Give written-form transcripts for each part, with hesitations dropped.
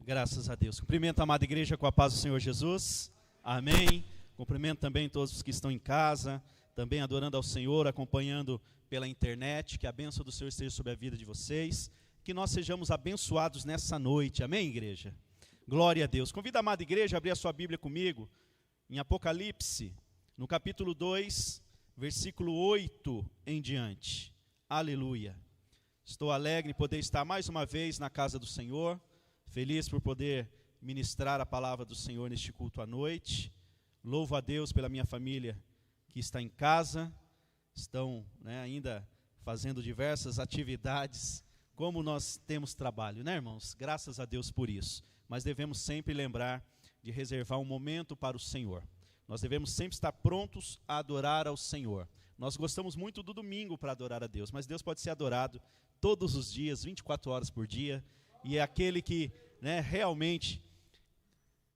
Graças a Deus. Cumprimento a amada igreja com a paz do Senhor Jesus. Amém. Cumprimento também todos os que estão em casa, também adorando ao Senhor, acompanhando pela internet. Que a bênção do Senhor esteja sobre a vida de vocês. Que nós sejamos abençoados nessa noite. Amém, igreja? Glória a Deus. Convido a amada igreja a abrir a sua Bíblia comigo em Apocalipse, no capítulo 2, versículo 8 em diante. Aleluia. Estou alegre em poder estar mais uma vez na casa do Senhor. Feliz por poder ministrar a palavra do Senhor neste culto à noite. Louvo a Deus pela minha família que está em casa. Estão ainda fazendo diversas atividades. Como nós temos trabalho, né, irmãos? Graças a Deus por isso. Mas devemos sempre lembrar de reservar um momento para o Senhor. Nós devemos sempre estar prontos a adorar ao Senhor. Nós gostamos muito do domingo para adorar a Deus, mas Deus pode ser adorado todos os dias, 24 horas por dia. E é aquele que realmente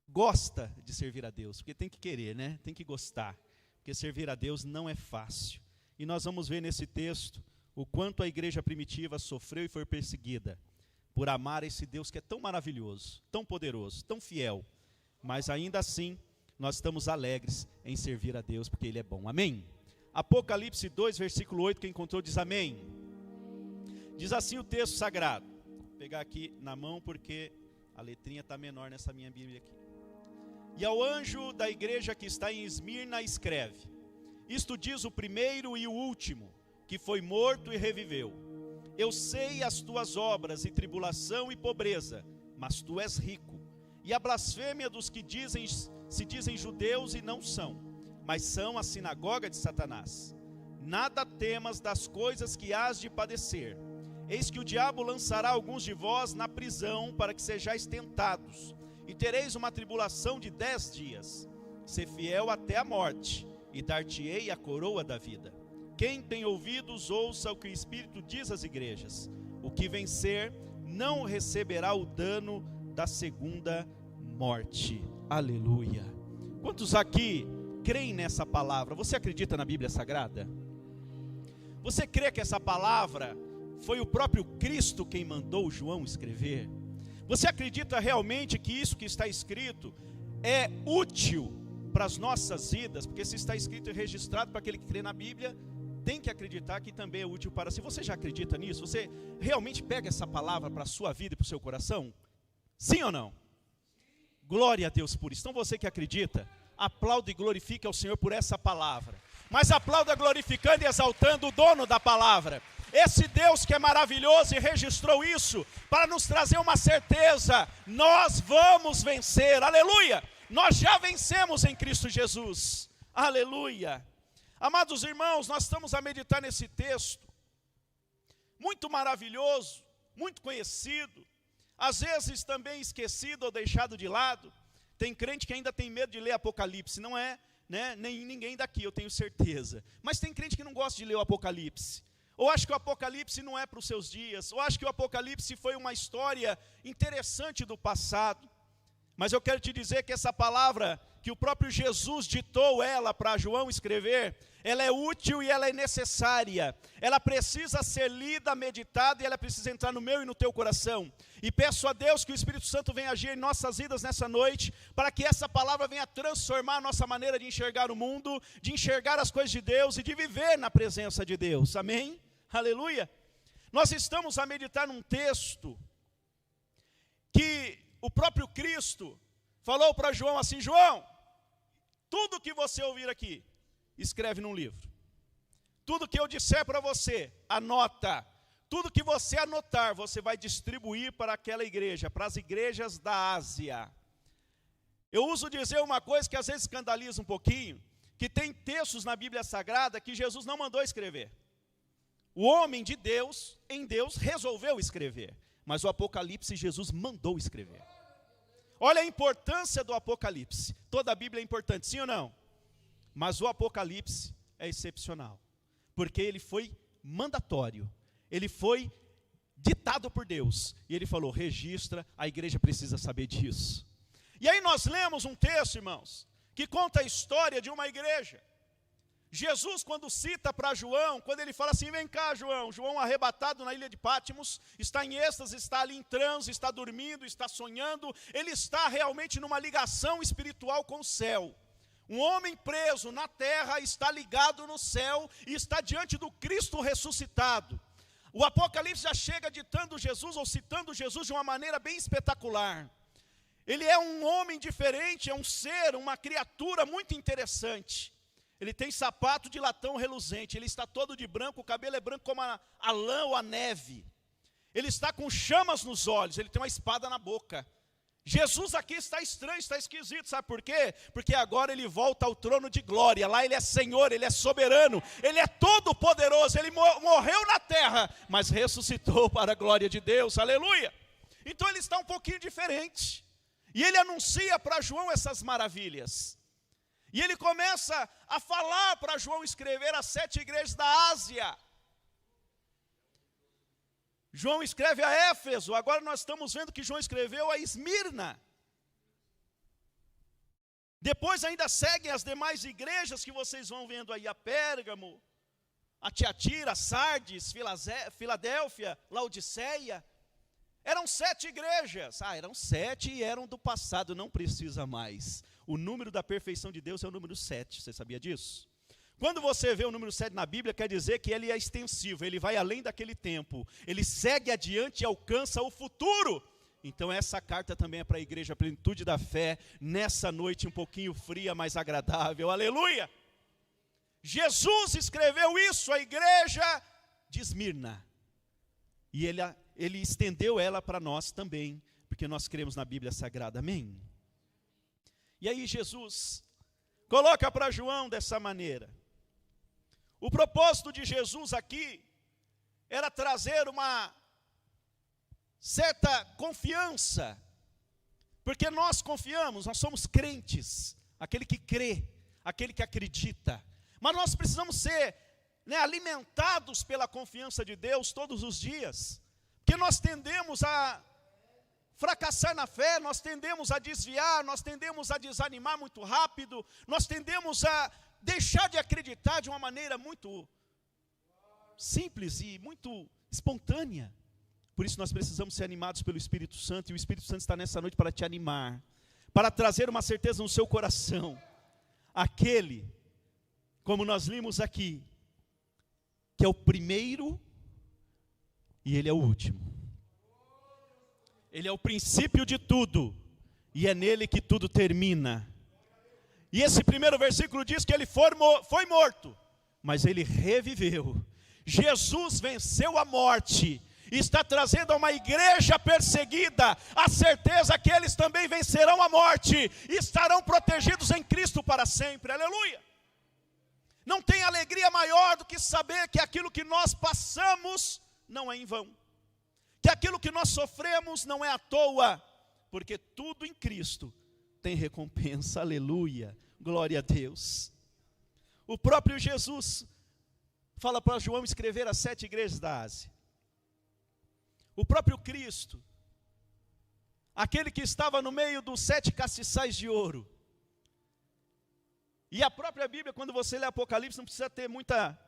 gosta de servir a Deus, porque tem que querer, tem que gostar. Porque servir a Deus não é fácil. E nós vamos ver nesse texto o quanto a igreja primitiva sofreu e foi perseguida por amar esse Deus que é tão maravilhoso, tão poderoso, tão fiel. Mas ainda assim, nós estamos alegres em servir a Deus, porque Ele é bom. Amém? Apocalipse 2, versículo 8, quem encontrou diz amém. Diz assim o texto sagrado. Vou pegar aqui na mão porque a letrinha está menor nessa minha Bíblia aqui. E ao anjo da igreja que está em Esmirna escreve: isto diz o primeiro e o último, que foi morto e reviveu. Eu sei as tuas obras e tribulação e pobreza, mas tu és rico. E a blasfêmia dos que se dizem judeus e não são, mas são a sinagoga de Satanás. Nada temas das coisas que hás de padecer. Eis que o diabo lançará alguns de vós na prisão para que sejais tentados, e tereis uma tribulação de 10 dias. Sê fiel até a morte, e dar-te-ei a coroa da vida. Quem tem ouvidos, ouça o que o Espírito diz às igrejas. O que vencer não receberá o dano da segunda morte. Aleluia. Quantos aqui creem nessa palavra? Você acredita na Bíblia Sagrada? Você crê que essa palavra foi o próprio Cristo quem mandou João escrever? Você acredita realmente que isso que está escrito é útil para as nossas vidas? Porque se está escrito e registrado para aquele que crê na Bíblia, tem que acreditar que também é útil para si. Você já acredita nisso? Você realmente pega essa palavra para a sua vida e para o seu coração? Sim ou não? Glória a Deus por isso. Então você que acredita, aplaude e glorifique ao Senhor por essa palavra. Mas aplauda glorificando e exaltando o dono da palavra. Esse Deus que é maravilhoso e registrou isso para nos trazer uma certeza. Nós vamos vencer. Aleluia! Nós já vencemos em Cristo Jesus. Aleluia! Amados irmãos, nós estamos a meditar nesse texto, muito maravilhoso, muito conhecido, às vezes também esquecido ou deixado de lado. Tem crente que ainda tem medo de ler Apocalipse, não é, nem ninguém daqui, eu tenho certeza. Mas tem crente que não gosta de ler o Apocalipse, ou acha que o Apocalipse não é para os seus dias, ou acha que o Apocalipse foi uma história interessante do passado. Mas eu quero te dizer que essa palavra, que o próprio Jesus ditou ela para João escrever, ela é útil e ela é necessária. Ela precisa ser lida, meditada, e ela precisa entrar no meu e no teu coração. E peço a Deus que o Espírito Santo venha agir em nossas vidas nessa noite, para que essa palavra venha transformar a nossa maneira de enxergar o mundo, de enxergar as coisas de Deus e de viver na presença de Deus. Amém? Aleluia! Nós estamos a meditar num texto que o próprio Cristo falou para João assim: João, tudo que você ouvir aqui, escreve num livro. Tudo que eu disser para você, anota. Tudo que você anotar, você vai distribuir para aquela igreja, para as igrejas da Ásia. Eu uso dizer uma coisa que às vezes escandaliza um pouquinho, que tem textos na Bíblia Sagrada que Jesus não mandou escrever. O homem de Deus, em Deus, resolveu escrever. Mas o Apocalipse Jesus mandou escrever. Olha a importância do Apocalipse. Toda a Bíblia é importante, sim ou não? Mas o Apocalipse é excepcional, porque ele foi mandatório, ele foi ditado por Deus, e ele falou: registra, a igreja precisa saber disso. E aí nós lemos um texto, irmãos, que conta a história de uma igreja, Jesus, quando cita para João, quando ele fala assim, vem cá, João, João arrebatado na ilha de Patmos, está em êxtase, está ali em transe, está dormindo, está sonhando, ele está realmente numa ligação espiritual com o céu. Um homem preso na terra está ligado no céu e está diante do Cristo ressuscitado. O Apocalipse já chega ditando Jesus, ou citando Jesus de uma maneira bem espetacular. Ele é um homem diferente, é um ser, uma criatura muito interessante. Ele tem sapato de latão reluzente, ele está todo de branco, o cabelo é branco como a lã ou a neve. Ele está com chamas nos olhos, ele tem uma espada na boca. Jesus aqui está estranho, está esquisito, sabe por quê? Porque agora ele volta ao trono de glória, lá ele é Senhor, ele é soberano, ele é todo poderoso, ele morreu na terra, mas ressuscitou para a glória de Deus, aleluia. Então ele está um pouquinho diferente, e ele anuncia para João essas maravilhas. E ele começa a falar para João escrever as 7 igrejas da Ásia. João escreve a Éfeso, agora nós estamos vendo que João escreveu a Esmirna. Depois ainda seguem as demais igrejas que vocês vão vendo aí, a Pérgamo, a Tiatira, Sardes, Filadélfia, Laodiceia. Eram 7 igrejas. Eram 7 e eram do passado, não precisa mais. O número da perfeição de Deus é o número 7, você sabia disso? Quando você vê o número 7 na Bíblia, quer dizer que ele é extensivo, ele vai além daquele tempo. Ele segue adiante e alcança o futuro. Então essa carta também é para a igreja, a plenitude da fé, nessa noite um pouquinho fria, mas agradável, aleluia! Jesus escreveu isso à igreja de Esmirna. E ele estendeu ela para nós também, porque nós cremos na Bíblia Sagrada, amém? E aí Jesus coloca para João dessa maneira. O propósito de Jesus aqui era trazer uma certa confiança, porque nós confiamos, nós somos crentes, aquele que crê, aquele que acredita, mas nós precisamos ser alimentados pela confiança de Deus todos os dias, porque nós tendemos a fracassar na fé, nós tendemos a desviar, nós tendemos a desanimar muito rápido, nós tendemos a deixar de acreditar de uma maneira muito simples e muito espontânea. Por isso nós precisamos ser animados pelo Espírito Santo, e o Espírito Santo está nessa noite para te animar, para trazer uma certeza no seu coração, aquele, como nós limos aqui, que é o primeiro e ele é o último. Ele é o princípio de tudo, e é nele que tudo termina. E esse primeiro versículo diz que ele foi morto, mas ele reviveu. Jesus venceu a morte, e está trazendo a uma igreja perseguida a certeza que eles também vencerão a morte, e estarão protegidos em Cristo para sempre, aleluia. Não tem alegria maior do que saber que aquilo que nós passamos não é em vão, que aquilo que nós sofremos não é à toa, porque tudo em Cristo tem recompensa, aleluia, glória a Deus. O próprio Jesus fala para João escrever as 7 igrejas da Ásia. O próprio Cristo, aquele que estava no meio dos 7 castiçais de ouro. E a própria Bíblia, quando você lê Apocalipse, não precisa ter muita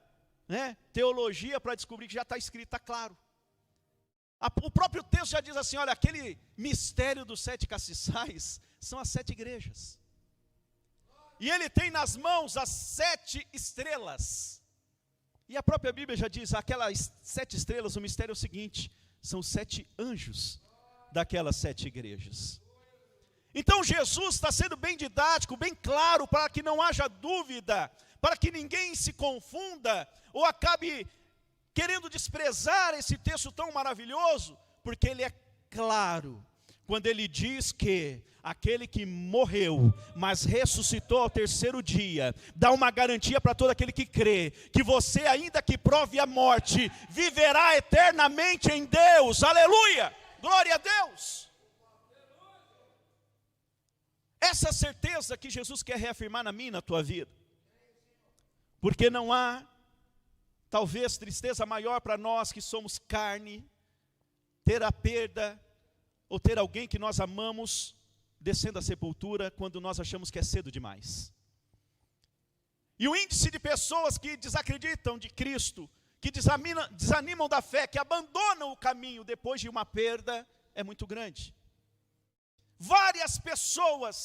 teologia para descobrir que já está escrito, está claro. O próprio texto já diz assim, olha, aquele mistério dos 7 castiçais são as 7 igrejas. E ele tem nas mãos as 7 estrelas. E a própria Bíblia já diz, aquelas 7 estrelas, o mistério é o seguinte, são os 7 anjos daquelas 7 igrejas. Então Jesus está sendo bem didático, bem claro, para que não haja dúvida, para que ninguém se confunda, ou acabe querendo desprezar esse texto tão maravilhoso, porque ele é claro, quando ele diz que aquele que morreu, mas ressuscitou ao 3º dia, dá uma garantia para todo aquele que crê, que você, ainda que prove a morte, viverá eternamente em Deus, aleluia, glória a Deus. Essa certeza que Jesus quer reafirmar na minha e na tua vida, porque não há, talvez, tristeza maior para nós que somos carne, ter a perda, ou ter alguém que nós amamos, descendo à sepultura, quando nós achamos que é cedo demais. E o índice de pessoas que desacreditam de Cristo, que desanimam da fé, que abandonam o caminho depois de uma perda, é muito grande. Várias pessoas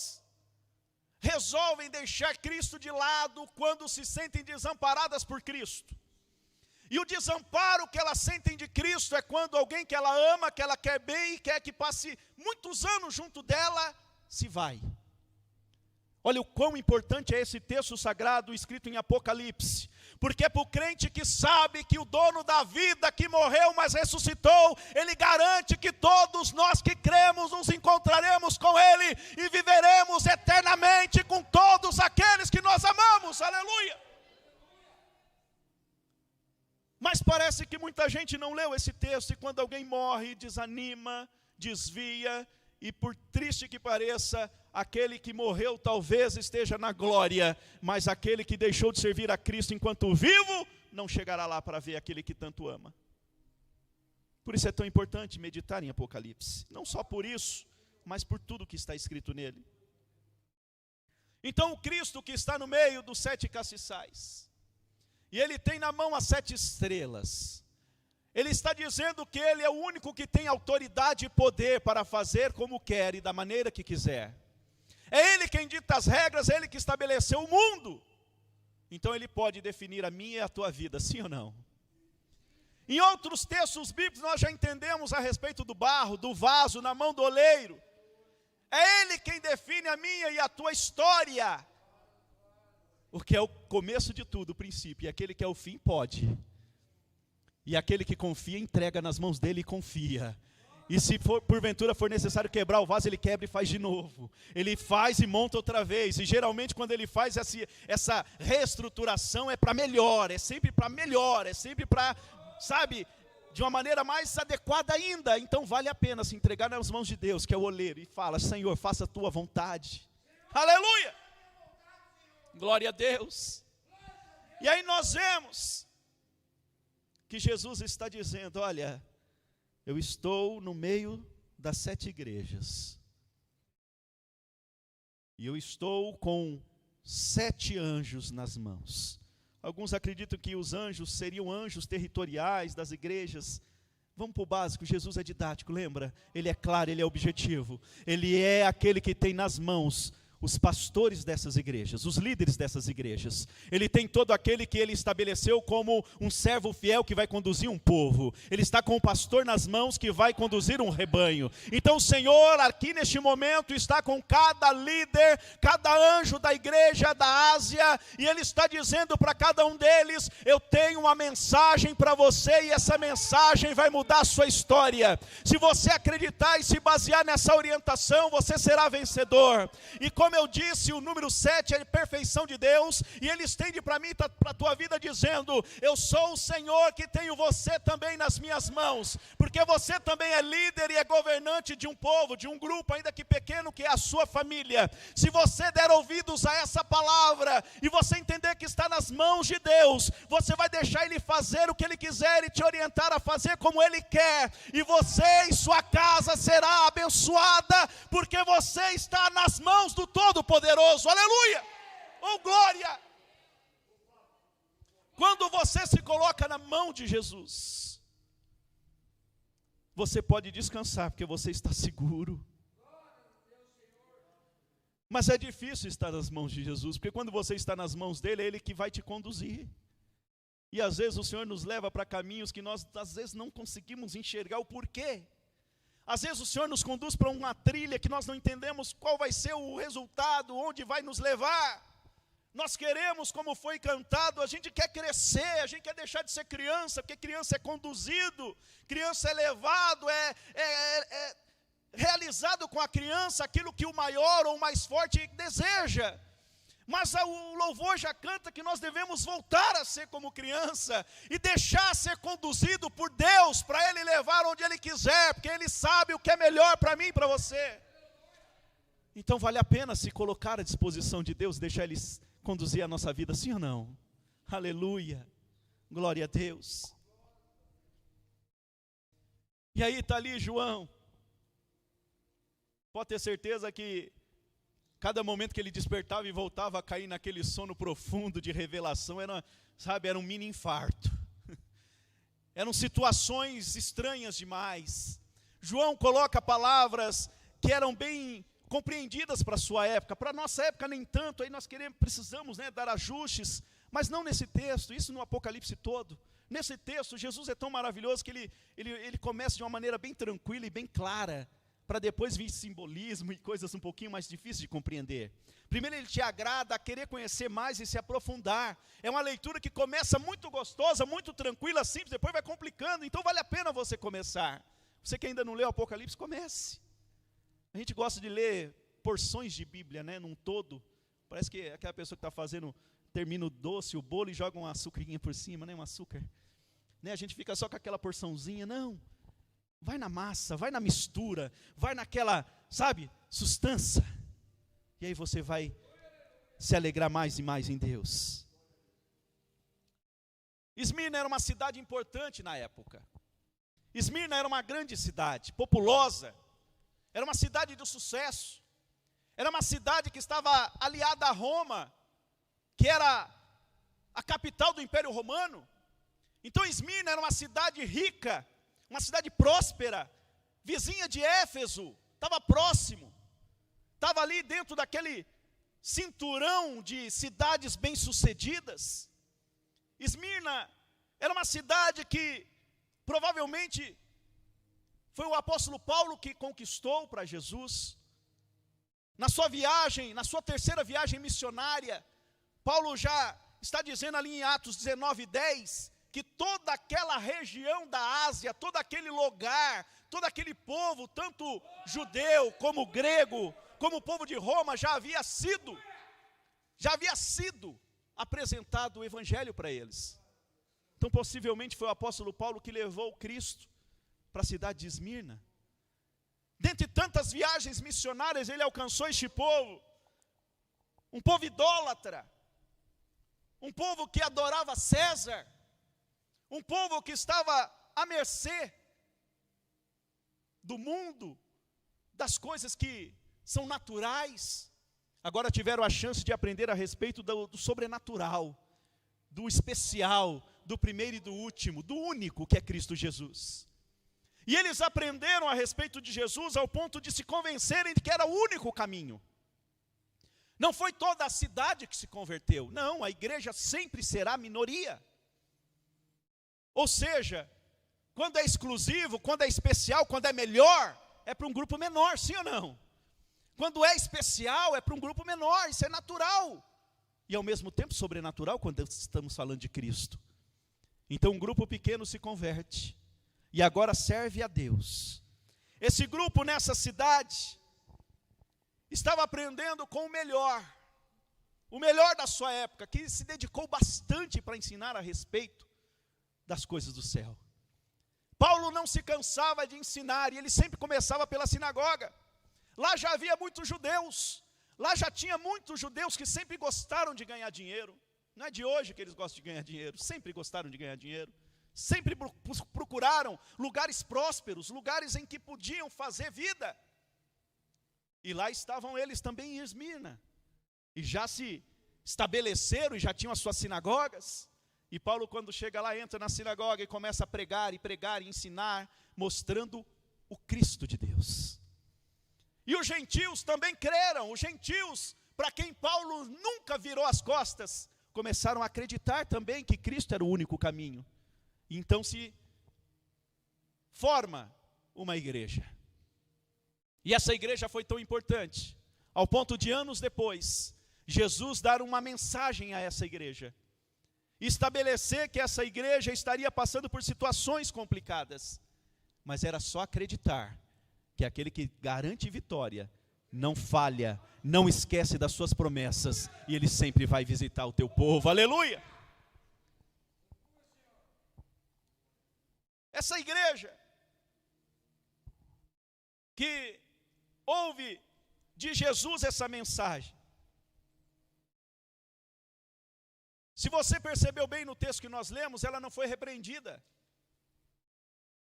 resolvem deixar Cristo de lado quando se sentem desamparadas por Cristo. E o desamparo que elas sentem de Cristo é quando alguém que ela ama, que ela quer bem e quer que passe muitos anos junto dela, se vai. Olha o quão importante é esse texto sagrado escrito em Apocalipse. Porque é para o crente que sabe que o dono da vida que morreu, mas ressuscitou, ele garante que todos nós que cremos nos encontraremos com ele e viveremos eternamente com todos aqueles que nós amamos. Aleluia! Mas parece que muita gente não leu esse texto, e quando alguém morre, desanima, desvia, e por triste que pareça, aquele que morreu talvez esteja na glória, mas aquele que deixou de servir a Cristo enquanto vivo, não chegará lá para ver aquele que tanto ama. Por isso é tão importante meditar em Apocalipse, não só por isso, mas por tudo que está escrito nele. Então o Cristo que está no meio dos 7 castiçais, e ele tem na mão as 7 estrelas, ele está dizendo que ele é o único que tem autoridade e poder para fazer como quer e da maneira que quiser. É ele quem dita as regras, é ele que estabeleceu o mundo. Então ele pode definir a minha e a tua vida, sim ou não? Em outros textos bíblicos nós já entendemos a respeito do barro, do vaso na mão do oleiro. É ele quem define a minha e a tua história. O que é o começo de tudo, o princípio, e aquele que é o fim pode. E aquele que confia, entrega nas mãos dele e confia. E se porventura for necessário quebrar o vaso, ele quebra e faz de novo. Ele faz e monta outra vez. E geralmente quando ele faz essa reestruturação é para melhor. É sempre para melhor. É sempre para, sabe, de uma maneira mais adequada ainda. Então vale a pena se entregar nas mãos de Deus, que é o oleiro. E fala, Senhor, faça a tua vontade. Aleluia! Glória a Deus. E aí nós vemos que Jesus está dizendo, olha, eu estou no meio das 7 igrejas. E eu estou com 7 anjos nas mãos. Alguns acreditam que os anjos seriam anjos territoriais das igrejas. Vamos para o básico, Jesus é didático, lembra? Ele é claro, ele é objetivo. Ele é aquele que tem nas mãos os pastores dessas igrejas, os líderes dessas igrejas. Ele tem todo aquele que ele estabeleceu como um servo fiel que vai conduzir um povo. Ele está com o pastor nas mãos que vai conduzir um rebanho. Então o Senhor aqui neste momento está com cada líder, cada anjo da igreja da Ásia, e ele está dizendo para cada um deles, eu tenho uma mensagem para você e essa mensagem vai mudar a sua história. Se você acreditar e se basear nessa orientação, você será vencedor. E como eu disse, o número 7 é a perfeição de Deus, e ele estende para mim, para a tua vida, dizendo, eu sou o Senhor que tenho você também nas minhas mãos, porque você também é líder e é governante de um povo, de um grupo, ainda que pequeno, que é a sua família. Se você der ouvidos a essa palavra, e você entender que está nas mãos de Deus, você vai deixar ele fazer o que ele quiser, e te orientar a fazer como ele quer, e você e sua casa será abençoada, porque você está nas mãos do Todo-Poderoso, aleluia, oh glória. Quando você se coloca na mão de Jesus, você pode descansar, porque você está seguro. Mas é difícil estar nas mãos de Jesus, porque quando você está nas mãos dele, é ele que vai te conduzir. E às vezes o Senhor nos leva para caminhos que nós às vezes não conseguimos enxergar o porquê. Às vezes o Senhor nos conduz para uma trilha que nós não entendemos qual vai ser o resultado, onde vai nos levar. Nós queremos, como foi cantado, a gente quer crescer, a gente quer deixar de ser criança, porque criança é conduzido, criança é levado, é realizado com a criança aquilo que o maior ou o mais forte deseja. Mas o louvor já canta que nós devemos voltar a ser como criança e deixar ser conduzido por Deus para Ele levar onde Ele quiser, porque Ele sabe o que é melhor para mim e para você. Então vale a pena se colocar à disposição de Deus, deixar Ele conduzir a nossa vida, sim ou não? Aleluia, glória a Deus. E aí está ali João, pode ter certeza que Cada momento que ele despertava e voltava a cair naquele sono profundo de revelação, era um mini infarto. Eram situações estranhas demais. João coloca palavras que eram bem compreendidas para a sua época. Para a nossa época nem tanto, aí nós precisamos, dar ajustes, mas não nesse texto, isso no Apocalipse todo. Nesse texto, Jesus é tão maravilhoso que ele começa de uma maneira bem tranquila e bem clara, para depois vir simbolismo e coisas um pouquinho mais difíceis de compreender. Primeiro ele te agrada a querer conhecer mais e se aprofundar. É uma leitura que começa muito gostosa, muito tranquila, simples, depois vai complicando, então vale a pena você começar. Você que ainda não leu o Apocalipse, comece. A gente gosta de ler porções de Bíblia, num todo. Parece que aquela pessoa que está fazendo, termina o doce, o bolo e joga uma açucarinha por cima, um açúcar. A gente fica só com aquela porçãozinha, não. Vai na massa, vai na mistura, vai naquela, sustância. E aí você vai se alegrar mais e mais em Deus. Esmirna era uma cidade importante na época. Esmirna era uma grande cidade, populosa. Era uma cidade de sucesso. Era uma cidade que estava aliada a Roma, que era a capital do Império Romano. Então Esmirna era uma cidade rica, uma cidade próspera, vizinha de Éfeso, estava próximo, estava ali dentro daquele cinturão de cidades bem-sucedidas. Esmirna era uma cidade que provavelmente foi o apóstolo Paulo que conquistou para Jesus. Na sua viagem, na sua terceira viagem missionária, Paulo já está dizendo ali em Atos 19:10, que toda aquela região da Ásia, todo aquele lugar, todo aquele povo, tanto judeu como grego, como o povo de Roma, já havia sido apresentado o evangelho para eles. Então possivelmente foi o apóstolo Paulo que levou Cristo para a cidade de Esmirna. Dentre tantas viagens missionárias, ele alcançou este povo, um povo idólatra, um povo que adorava César, um povo que estava à mercê do mundo, das coisas que são naturais. Agora tiveram a chance de aprender a respeito do sobrenatural, do especial, do primeiro e do último, do único que é Cristo Jesus. E eles aprenderam a respeito de Jesus ao ponto de se convencerem de que era o único caminho. Não foi toda a cidade que se converteu, não, a igreja sempre será minoria. Ou seja, quando é exclusivo, quando é especial, quando é melhor, é para um grupo menor, sim ou não? Quando é especial, é para um grupo menor, isso é natural. E ao mesmo tempo sobrenatural quando estamos falando de Cristo. Então um grupo pequeno se converte, e agora serve a Deus. Esse grupo nessa cidade, estava aprendendo com o melhor da sua época, que se dedicou bastante para ensinar a respeito das coisas do céu. Paulo não se cansava de ensinar, e ele sempre começava pela sinagoga. Lá já havia muitos judeus, lá já tinha muitos judeus que sempre gostaram de ganhar dinheiro. Não é de hoje que eles gostam de ganhar dinheiro, sempre gostaram de ganhar dinheiro. Sempre procuraram lugares prósperos, lugares em que podiam fazer vida. E lá estavam eles também em Esmirna. E já se estabeleceram e já tinham as suas sinagogas. E Paulo, quando chega lá, entra na sinagoga e começa a pregar e ensinar, mostrando o Cristo de Deus. E os gentios também creram. Os gentios, para quem Paulo nunca virou as costas, começaram a acreditar também que Cristo era o único caminho. Então se forma uma igreja. E essa igreja foi tão importante, ao ponto de anos depois, Jesus dar uma mensagem a essa igreja. Estabelecer que essa igreja estaria passando por situações complicadas. Mas era só acreditar que aquele que garante vitória não falha, não esquece das suas promessas, e ele sempre vai visitar o teu povo. Aleluia! Essa igreja que ouve de Jesus essa mensagem. Se você percebeu bem no texto que nós lemos, ela não foi repreendida.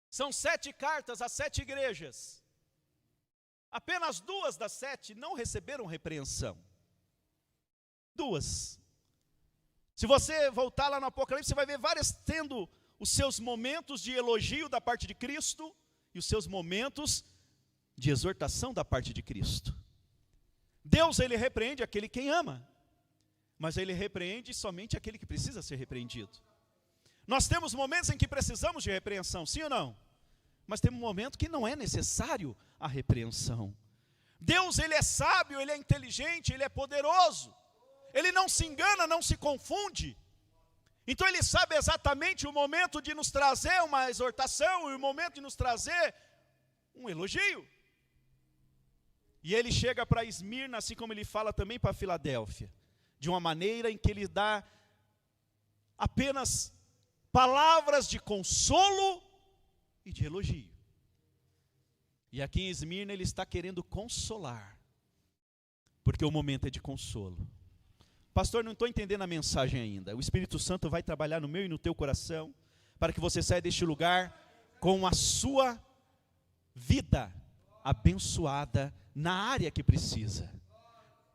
São 7 cartas a 7 igrejas. Apenas 2 das 7 não receberam repreensão. 2. Se você voltar lá no Apocalipse, você vai ver várias tendo os seus momentos de elogio da parte de Cristo e os seus momentos de exortação da parte de Cristo. Deus, ele repreende aquele quem ama, mas ele repreende somente aquele que precisa ser repreendido. Nós temos momentos em que precisamos de repreensão, sim ou não? Mas tem um momento que não é necessário a repreensão. Deus, ele é sábio, ele é inteligente, ele é poderoso. Ele não se engana, não se confunde. Então ele sabe exatamente o momento de nos trazer uma exortação e o momento de nos trazer um elogio. E ele chega para Esmirna, assim como ele fala também para Filadélfia, de uma maneira em que ele dá apenas palavras de consolo e de elogio. E aqui em Esmirna ele está querendo consolar, porque o momento é de consolo. Pastor, não estou entendendo a mensagem ainda. O Espírito Santo vai trabalhar no meu e no teu coração, para que você saia deste lugar com a sua vida abençoada na área que precisa,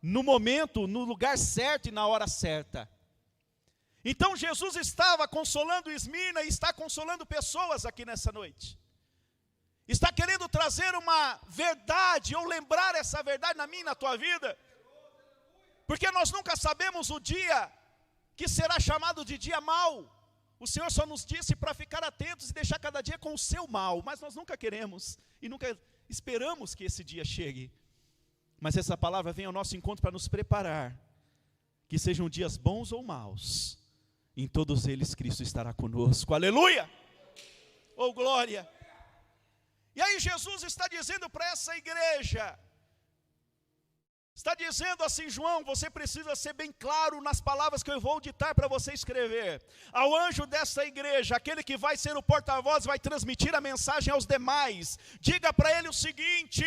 no momento, no lugar certo e na hora certa. Então Jesus estava consolando Esmirna e está consolando pessoas aqui nessa noite. Está querendo trazer uma verdade, ou lembrar essa verdade na minha e na tua vida. Porque nós nunca sabemos o dia que será chamado de dia mau. O Senhor só nos disse para ficar atentos e deixar cada dia com o seu mal. Mas nós nunca queremos e nunca esperamos que esse dia chegue. Mas essa palavra vem ao nosso encontro para nos preparar. Que sejam dias bons ou maus, em todos eles Cristo estará conosco. Aleluia! Oh glória! E aí Jesus está dizendo para essa igreja, está dizendo assim: João, você precisa ser bem claro nas palavras que eu vou ditar para você escrever. Ao anjo dessa igreja, aquele que vai ser o porta-voz, vai transmitir a mensagem aos demais. Diga para ele o seguinte: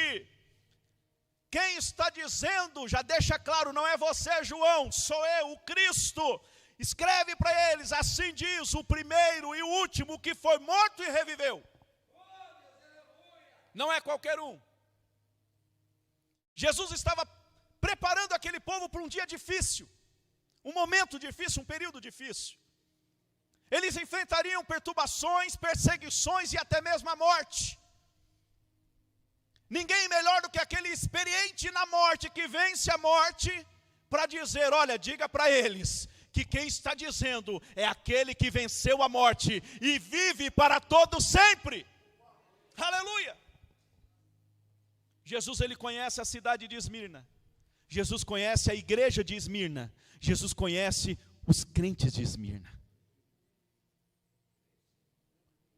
quem está dizendo, já deixa claro, não é você, João, sou eu, o Cristo. Escreve para eles, assim diz o primeiro e o último que foi morto e reviveu. Não é qualquer um. Jesus estava preparando aquele povo para um dia difícil, um momento difícil, um período difícil. Eles enfrentariam perturbações, perseguições e até mesmo a morte. Ninguém melhor do que aquele experiente na morte, que vence a morte, para dizer: olha, diga para eles que quem está dizendo é aquele que venceu a morte e vive para todo sempre. Aleluia! Jesus, ele conhece a cidade de Esmirna. Jesus conhece a igreja de Esmirna. Jesus conhece os crentes de Esmirna.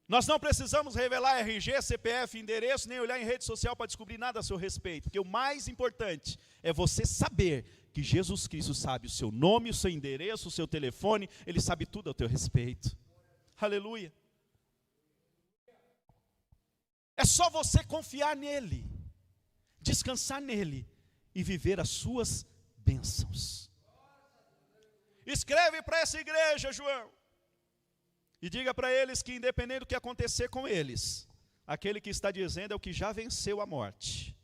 Nós não precisamos revelar RG, CPF, endereço, nem olhar em rede social para descobrir nada a seu respeito. Porque o mais importante é você saber que Jesus Cristo sabe o seu nome, o seu endereço, o seu telefone. Ele sabe tudo a teu respeito. Aleluia. É só você confiar nele, descansar nele e viver as suas bênçãos. Escreve para essa igreja, João, e diga para eles que independente do que acontecer com eles, aquele que está dizendo é o que já venceu a morte.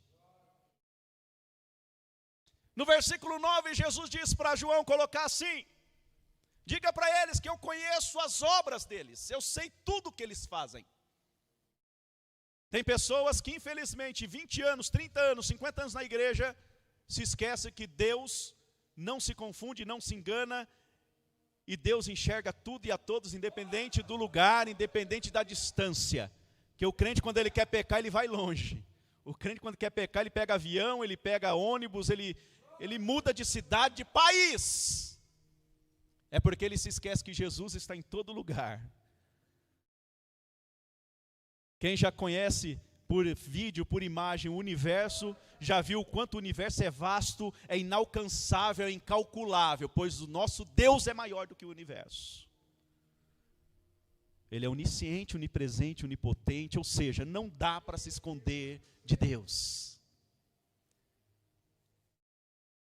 No versículo 9, Jesus diz para João colocar assim: diga para eles que eu conheço as obras deles, eu sei tudo o que eles fazem. Tem pessoas que infelizmente 20 anos, 30 anos, 50 anos na igreja, se esquecem que Deus não se confunde, não se engana, e Deus enxerga tudo e a todos, independente do lugar, independente da distância. Que o crente, quando ele quer pecar, ele vai longe. O crente, quando quer pecar, ele pega avião, ele pega ônibus, ele muda de cidade, de país. É porque ele se esquece que Jesus está em todo lugar. Quem já conhece por vídeo, por imagem, o universo, já viu o quanto o universo é vasto, é inalcançável, é incalculável, pois o nosso Deus é maior do que o universo. Ele é onisciente, onipresente, onipotente, ou seja, não dá para se esconder de Deus.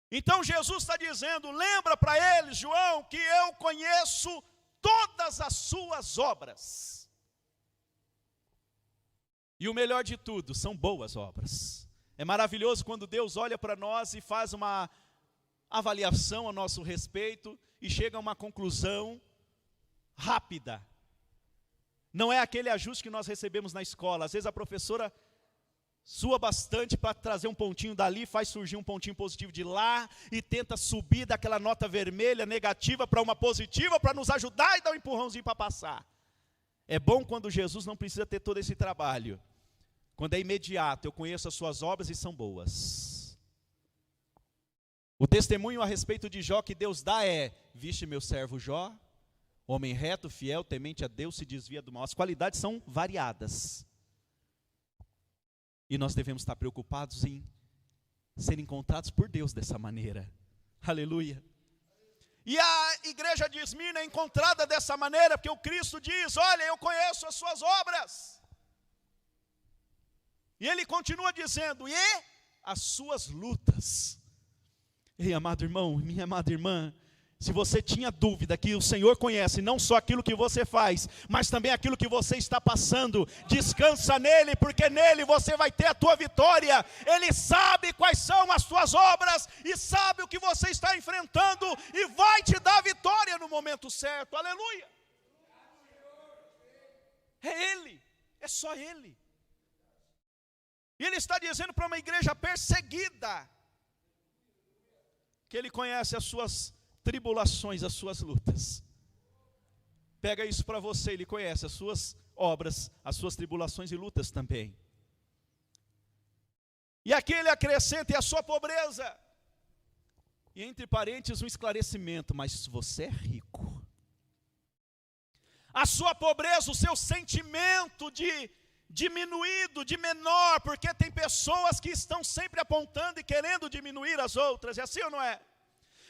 Então Jesus está dizendo: lembra para eles, João, que eu conheço todas as suas obras. E o melhor de tudo, são boas obras. É maravilhoso quando Deus olha para nós e faz uma avaliação a nosso respeito e chega a uma conclusão rápida. Não é aquele ajuste que nós recebemos na escola. Às vezes a professora sua bastante para trazer um pontinho dali, faz surgir um pontinho positivo de lá e tenta subir daquela nota vermelha, negativa, para uma positiva, para nos ajudar e dar um empurrãozinho para passar. É bom quando Jesus não precisa ter todo esse trabalho. Quando é imediato, eu conheço as suas obras e são boas. O testemunho a respeito de Jó que Deus dá é: viste meu servo Jó, homem reto, fiel, temente a Deus, se desvia do mal. As qualidades são variadas. E nós devemos estar preocupados em ser encontrados por Deus dessa maneira. Aleluia. E a igreja de Esmirna é encontrada dessa maneira, porque o Cristo diz: olha, eu conheço as suas obras. E ele continua dizendo: e as suas lutas. Ei, amado irmão, minha amada irmã, se você tinha dúvida que o Senhor conhece não só aquilo que você faz, mas também aquilo que você está passando, descansa nele, porque nele você vai ter a tua vitória. Ele sabe quais são as tuas obras e sabe o que você está enfrentando e vai te dar a vitória no momento certo. Aleluia. É ele, é só ele. E ele está dizendo para uma igreja perseguida que ele conhece as suas tribulações, as suas lutas. Pega isso para você, ele conhece as suas obras, as suas tribulações e lutas também. E aqui ele acrescenta: e a sua pobreza. E entre parênteses um esclarecimento: mas você é rico. A sua pobreza, o seu sentimento de diminuído, de menor, porque tem pessoas que estão sempre apontando e querendo diminuir as outras, é assim ou não é?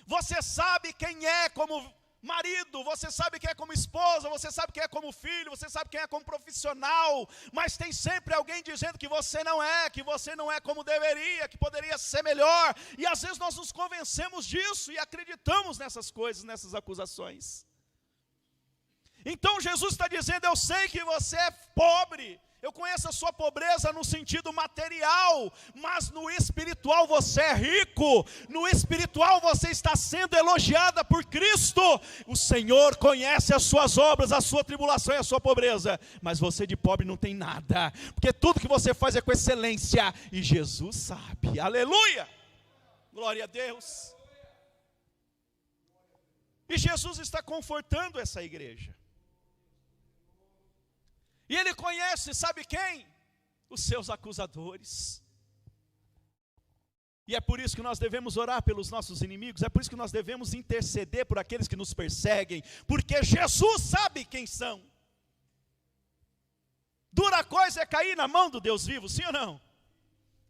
Você sabe quem é como marido, você sabe quem é como esposa, você sabe quem é como filho, você sabe quem é como profissional, mas tem sempre alguém dizendo que você não é como deveria, que poderia ser melhor, e às vezes nós nos convencemos disso e acreditamos nessas coisas, nessas acusações. Então Jesus está dizendo: eu sei que você é pobre, eu conheço a sua pobreza no sentido material, mas no espiritual você é rico, no espiritual você está sendo elogiada por Cristo. O Senhor conhece as suas obras, a sua tribulação e a sua pobreza, mas você de pobre não tem nada, porque tudo que você faz é com excelência, e Jesus sabe. Aleluia, glória a Deus. E Jesus está confortando essa igreja. E ele conhece, sabe quem? Os seus acusadores. E é por isso que nós devemos orar pelos nossos inimigos, é por isso que nós devemos interceder por aqueles que nos perseguem, porque Jesus sabe quem são. Dura coisa é cair na mão do Deus vivo, sim ou não?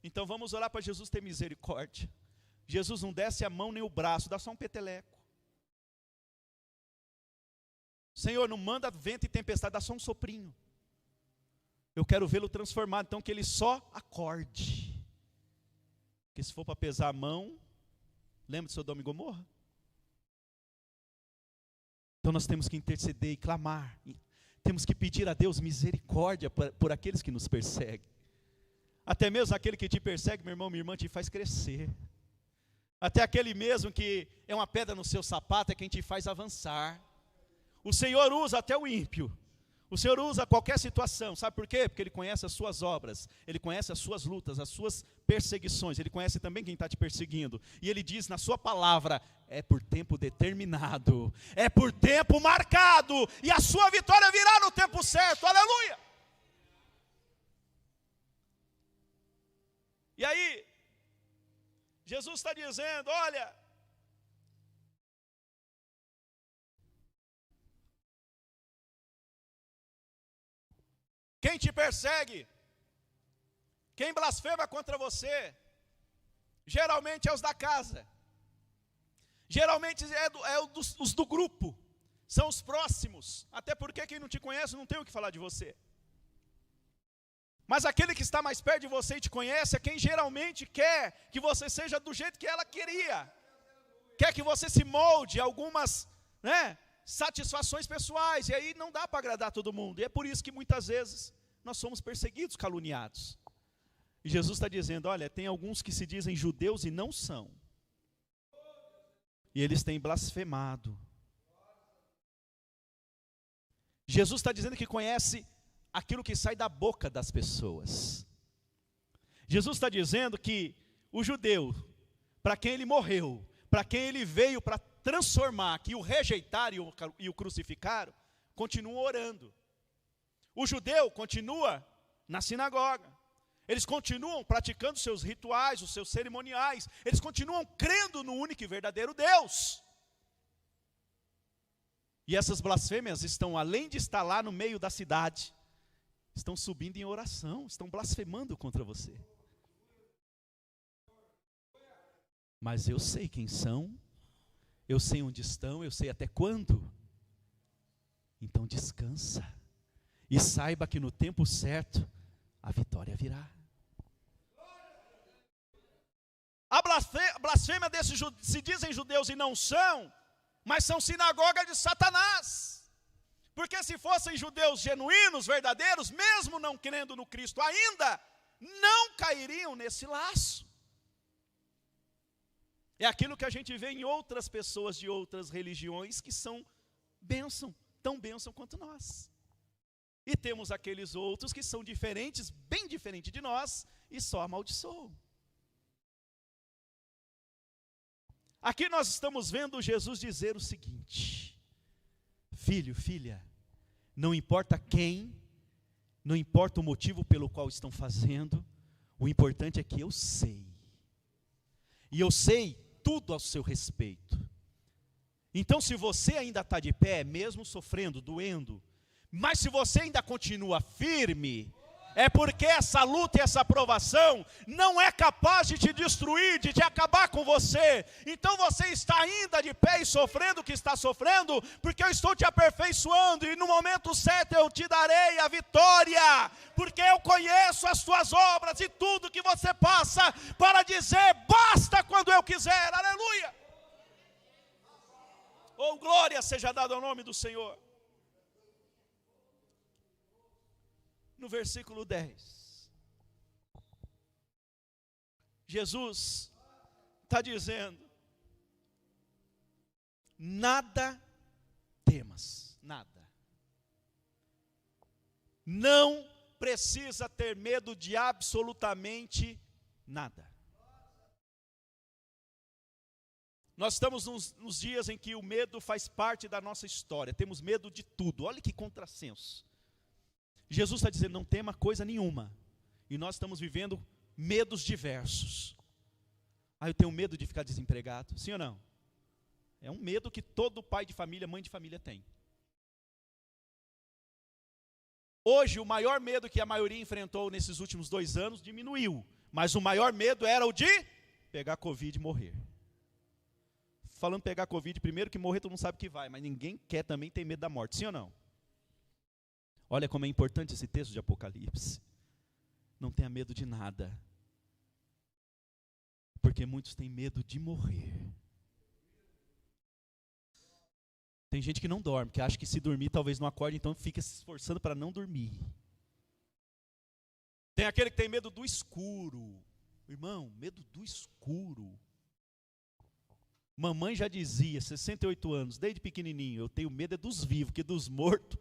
Então vamos orar para Jesus ter misericórdia. Jesus não desce a mão nem o braço, dá só um peteleco. Senhor, não manda vento e tempestade, dá só um soprinho. Eu quero vê-lo transformado, então que ele só acorde. Porque se for para pesar a mão, lembra de Sodoma e Gomorra? Então nós temos que interceder e clamar. Temos que pedir a Deus misericórdia por aqueles que nos perseguem. Até mesmo aquele que te persegue, meu irmão, minha irmã, te faz crescer. Até aquele mesmo que é uma pedra no seu sapato, é quem te faz avançar. O Senhor usa até o ímpio. O Senhor usa qualquer situação, sabe por quê? Porque Ele conhece as suas obras, Ele conhece as suas lutas, as suas perseguições, Ele conhece também quem está te perseguindo. E Ele diz na sua palavra: é por tempo determinado, é por tempo marcado, e a sua vitória virá no tempo certo, aleluia! E aí, Jesus está dizendo: olha, quem te persegue, quem blasfema contra você, geralmente é os da casa, geralmente os do grupo, são os próximos, até porque quem não te conhece não tem o que falar de você. Mas aquele que está mais perto de você e te conhece é quem geralmente quer que você seja do jeito que ela queria, quer que você se molde a algumas, satisfações pessoais, e aí não dá para agradar todo mundo, e é por isso que muitas vezes nós somos perseguidos, caluniados. E Jesus está dizendo, olha, tem alguns que se dizem judeus e não são. E eles têm blasfemado. Jesus está dizendo que conhece aquilo que sai da boca das pessoas. Jesus está dizendo que o judeu, para quem ele morreu, para quem ele veio para transformar, que o rejeitaram e o crucificaram, continuam orando. O judeu continua na sinagoga. Eles continuam praticando seus rituais, os seus cerimoniais. Eles continuam crendo no único e verdadeiro Deus. E essas blasfêmias estão, além de estar lá no meio da cidade, estão subindo em oração, estão blasfemando contra você. Mas eu sei quem são, eu sei onde estão, eu sei até quando. Então descansa. E saiba que no tempo certo, a vitória virá. A blasfêmia desses se dizem judeus e não são, mas são sinagoga de Satanás. Porque se fossem judeus genuínos, verdadeiros, mesmo não crendo no Cristo ainda, não cairiam nesse laço. É aquilo que a gente vê em outras pessoas de outras religiões que são bênção, tão bênção quanto nós. E temos aqueles outros que são diferentes, bem diferentes de nós, e só amaldiçoam. Aqui nós estamos vendo Jesus dizer o seguinte: filho, filha, não importa quem, não importa o motivo pelo qual estão fazendo, o importante é que eu sei. E eu sei tudo ao seu respeito. Então, se você ainda está de pé, mesmo sofrendo, doendo, mas se você ainda continua firme, é porque essa luta e essa provação não é capaz de te destruir, de te acabar com você. Então você está ainda de pé e sofrendo o que está sofrendo, porque eu estou te aperfeiçoando e no momento certo eu te darei a vitória, porque eu conheço as tuas obras e tudo que você passa para dizer basta quando eu quiser. Aleluia! Oh, glória seja dada ao nome do Senhor. No versículo 10, Jesus está dizendo, nada temas, nada. Não precisa ter medo de absolutamente nada. Nós estamos nos dias em que o medo faz parte da nossa história, temos medo de tudo, olha que contrassenso. Jesus está dizendo, não tema coisa nenhuma. E nós estamos vivendo medos diversos. Eu tenho medo de ficar desempregado, sim ou não? É um medo que todo pai de família, mãe de família tem. Hoje, o maior medo que a maioria enfrentou nesses últimos 2 anos diminuiu. Mas o maior medo era o de pegar Covid e morrer. Falando pegar Covid, primeiro que morrer todo mundo sabe que vai, mas ninguém quer também ter medo da morte, sim ou não? Olha como é importante esse texto de Apocalipse. Não tenha medo de nada. Porque muitos têm medo de morrer. Tem gente que não dorme, que acha que se dormir talvez não acorde, então fica se esforçando para não dormir. Tem aquele que tem medo do escuro. Irmão, medo do escuro. Mamãe já dizia, 68 anos, desde pequenininho, eu tenho medo é dos vivos, que dos mortos.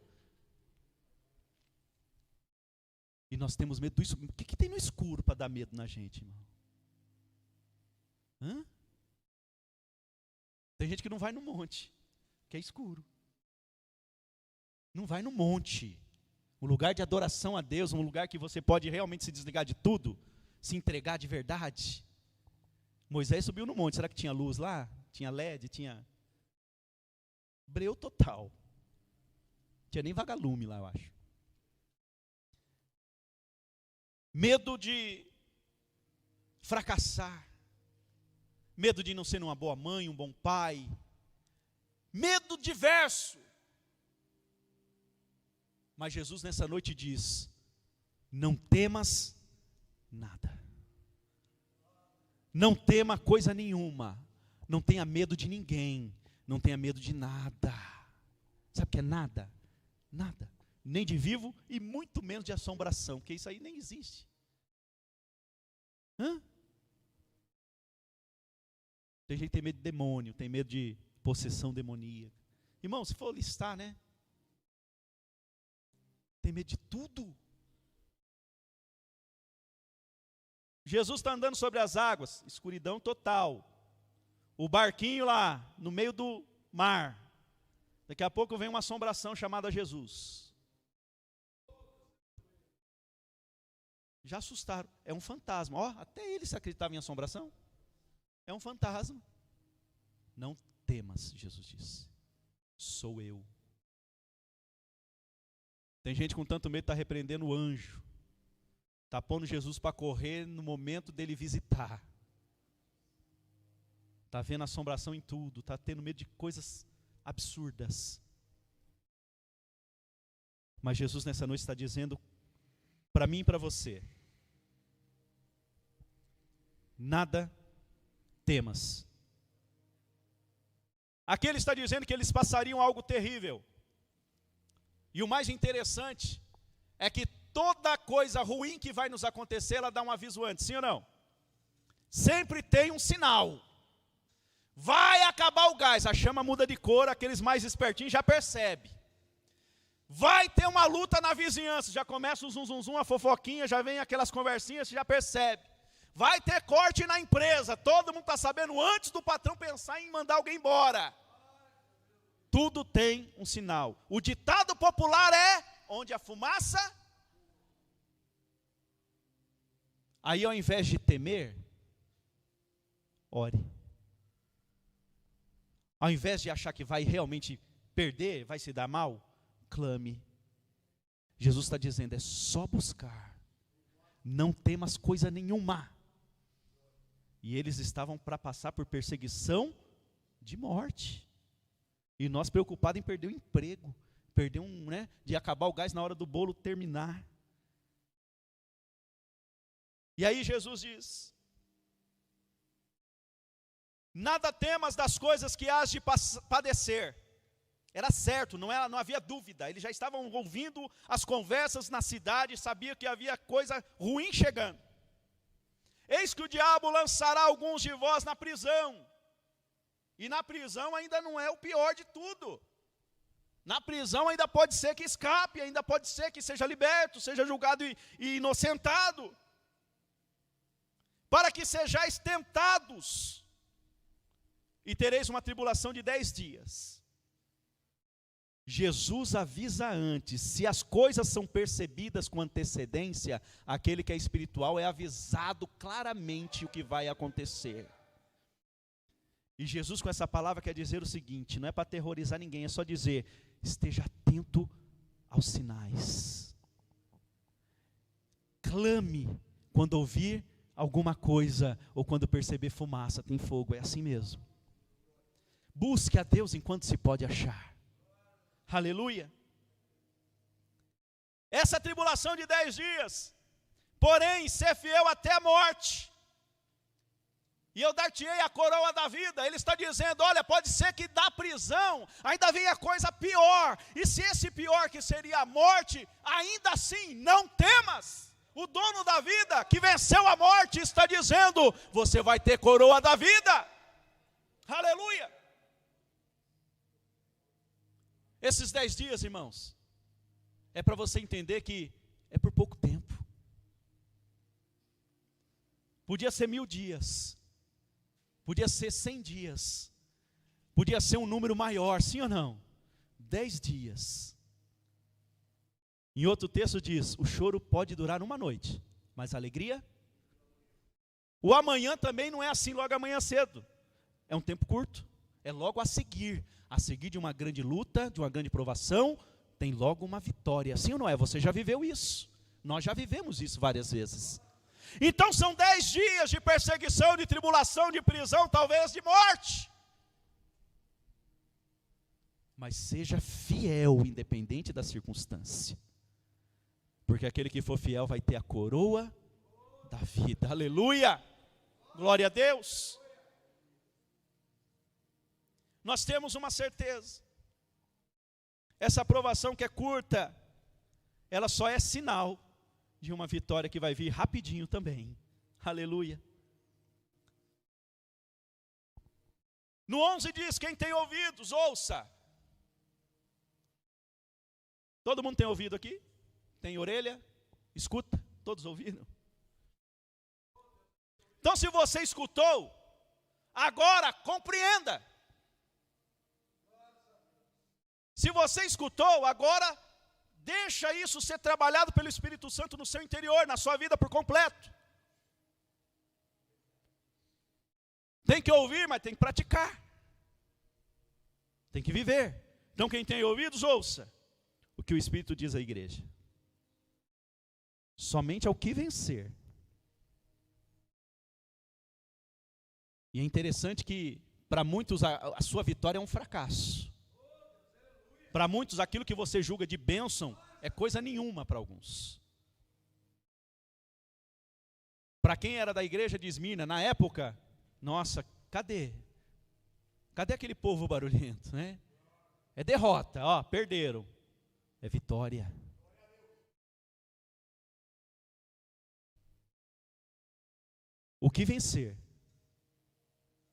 E nós temos medo do escuro. O que tem no escuro para dar medo na gente, irmão? Tem gente que não vai no monte, que é escuro. Não vai no monte. Um lugar de adoração a Deus, um lugar que você pode realmente se desligar de tudo, se entregar de verdade. Moisés subiu no monte, será que tinha luz lá? Tinha LED? Tinha breu total. Não tinha nem vagalume lá, eu acho. Medo de fracassar, medo de não ser uma boa mãe, um bom pai, medo diverso. Mas Jesus nessa noite diz, não temas nada. Não tema coisa nenhuma, não tenha medo de ninguém, não tenha medo de nada. Sabe o que é nada? Nada. Nem de vivo e muito menos de assombração, porque isso aí nem existe. Hã? Tem gente que tem medo de demônio, tem medo de possessão demoníaca. Irmão, se for listar, né? Tem medo de tudo. Jesus está andando sobre as águas, escuridão total. O barquinho lá, no meio do mar. Daqui a pouco vem uma assombração chamada Jesus. Já assustaram. É um fantasma. Ó, até eles acreditavam em assombração. É um fantasma. Não temas, Jesus disse. Sou eu. Tem gente com tanto medo que está repreendendo o anjo. Está pondo Jesus para correr no momento dele visitar. Está vendo assombração em tudo. Está tendo medo de coisas absurdas. Mas Jesus nessa noite está dizendo para mim e para você: nada temas. Aqui ele está dizendo que eles passariam algo terrível. E o mais interessante é que toda coisa ruim que vai nos acontecer, ela dá um aviso antes, sim ou não? Sempre tem um sinal. Vai acabar o gás, a chama muda de cor, aqueles mais espertinhos já percebem. Vai ter uma luta na vizinhança, já começa o zum zum zum, a fofoquinha, já vem aquelas conversinhas, você já percebe. Vai ter corte na empresa, todo mundo está sabendo antes do patrão pensar em mandar alguém embora. Tudo tem um sinal. O ditado popular é: onde a fumaça. Aí ao invés de temer, ore. Ao invés de achar que vai realmente perder, vai se dar mal, clame. Jesus está dizendo: é só buscar. Não temas coisa nenhuma. E eles estavam para passar por perseguição de morte. E nós preocupados em perder o emprego, perder de acabar o gás na hora do bolo terminar. E aí Jesus diz: nada temas das coisas que hás de padecer. Era certo, não havia dúvida. Eles já estavam ouvindo as conversas na cidade, sabiam que havia coisa ruim chegando. Eis que o diabo lançará alguns de vós na prisão. E na prisão ainda não é o pior de tudo. Na prisão ainda pode ser que escape, ainda pode ser que seja liberto, seja julgado e inocentado. Para que sejais tentados, e tereis uma tribulação de 10 dias. Jesus avisa antes. Se as coisas são percebidas com antecedência, aquele que é espiritual é avisado claramente o que vai acontecer. E Jesus com essa palavra quer dizer o seguinte: não é para aterrorizar ninguém, é só dizer: esteja atento aos sinais. Clame quando ouvir alguma coisa, ou quando perceber fumaça, tem fogo, é assim mesmo. Busque a Deus enquanto se pode achar. Aleluia. Essa tribulação de 10 dias, porém, ser fiel até a morte, e eu dar-te-ei a coroa da vida. Ele está dizendo: olha, pode ser que da prisão ainda venha coisa pior, e se esse pior que seria a morte, ainda assim não temas. O dono da vida, que venceu a morte, está dizendo: você vai ter coroa da vida. Aleluia. Esses 10 dias, irmãos, é para você entender que é por pouco tempo. Podia ser 1000 dias, podia ser 100 dias, podia ser um número maior, sim ou não? 10 dias. Em outro texto diz: o choro pode durar uma noite, mas a alegria? O amanhã também não é assim logo amanhã cedo. É um tempo curto, é logo a seguir de uma grande luta, de uma grande provação, tem logo uma vitória, sim ou não é? Você já viveu isso, nós já vivemos isso várias vezes. Então são 10 dias de perseguição, de tribulação, de prisão, talvez de morte. Mas seja fiel, independente da circunstância. Porque aquele que for fiel vai ter a coroa da vida. Aleluia! Glória a Deus! Nós temos uma certeza. Essa provação que é curta, ela só é sinal de uma vitória que vai vir rapidinho também. Aleluia. No 11 diz, quem tem ouvidos, ouça. Todo mundo tem ouvido aqui? Tem orelha? Escuta? Todos ouviram? Então se você escutou, agora compreenda. Se você escutou, agora deixa isso ser trabalhado pelo Espírito Santo no seu interior, na sua vida por completo. Tem que ouvir, mas tem que praticar. Tem que viver. Então quem tem ouvidos, ouça o que o Espírito diz à igreja. Somente ao que vencer. E é interessante que para muitos a sua vitória é um fracasso. Para muitos aquilo que você julga de bênção é coisa nenhuma para alguns. Para quem era da igreja de Esmirna, na época, nossa, cadê? Cadê aquele povo barulhento, né? É derrota, ó, perderam. É vitória. O que vencer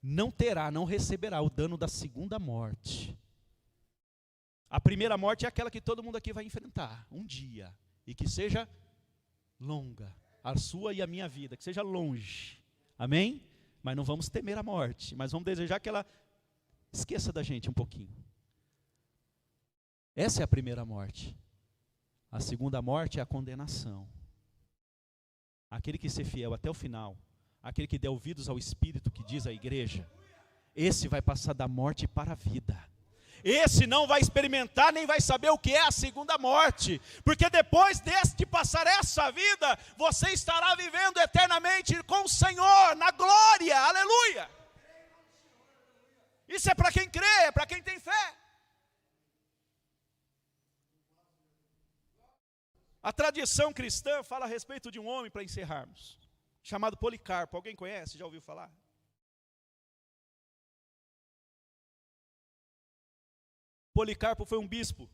não terá, não receberá o dano da segunda morte. A primeira morte é aquela que todo mundo aqui vai enfrentar, um dia, e que seja longa, a sua e a minha vida, que seja longe, amém? Mas não vamos temer a morte, mas vamos desejar que ela esqueça da gente um pouquinho. Essa é a primeira morte. A segunda morte é a condenação. Aquele que ser fiel até o final, aquele que der ouvidos ao Espírito que diz à igreja, esse vai passar da morte para a vida. Esse não vai experimentar, nem vai saber o que é a segunda morte, porque depois de passar essa vida, você estará vivendo eternamente com o Senhor, na glória, aleluia. Isso é para quem crê, é para quem tem fé. A tradição cristã fala a respeito de um homem, para encerrarmos, chamado Policarpo. Alguém conhece? Já ouviu falar? Policarpo foi um bispo